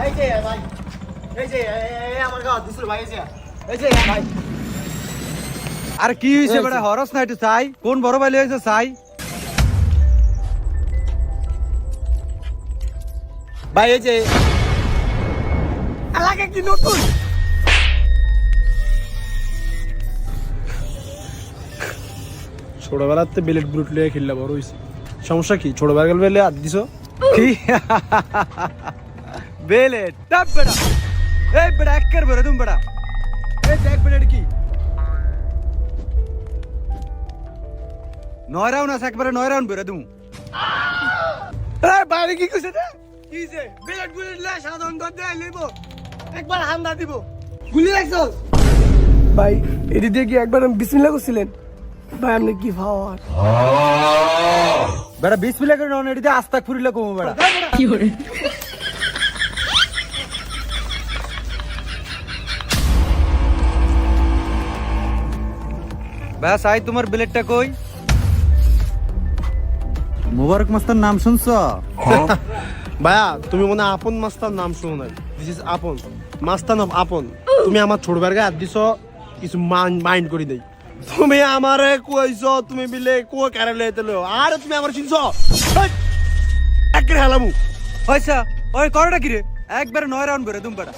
ভাই যে ভাই এই যে আমার গাও দিছিল ভাই এই যে ভাই আর কি হইছে বড় হরস না একটু চাই কোন বড় ভাই লইছে চাই ভাই এই যে লাগে কি নতুন ছোটবেলাতে বিলেট ব্রুট লিয়ে খেললে বড় হইছে সমস্যা কি ছোটবেলা বেলে হাত দিছো কি বেলে টপ বড়া এই বড়া একর বড় তুমি বড়া এই দেখ বড়া কি নয় রাউন্ড আছে একবারে 9 রাউন্ড বেরে তুমি এই বাইরে কি কইছে রে কিছে বিলেট বুলেট লে সাধারণ দর দেই লইব একবার হামলা দিব গুলি রাখছস ভাই এটি দিয়ে কি একবার বিসমিল্লাহ করছিলেন ভাই আপনি কি ভাওয়ার বড়া 20 মিনিট করে নন এডিতে আস্তাক ফুরিলে কম বড়া কি করে ব্যাস আই তোমার বিলেটটা কই মুবারক মাস্টার নাম শুনছো ভাইয়া তুমি মনে হয় আপন মাস্টার নাম শুনো নাই দিস ইজ আপন মাস্টার নাম আপন তুমি আমার ছোটবেলার গায়ে হাত দিছো কিছু মাইন্ড করি দেই তুমি আমারে কইছো তুমি বিলে কো কারালে তেলো আর তুমি আমার চিনছো একরে হালামু পয়সা ওই করোটা কি রে একবারে 9 রাউন্ড বেরে তুমি বড়া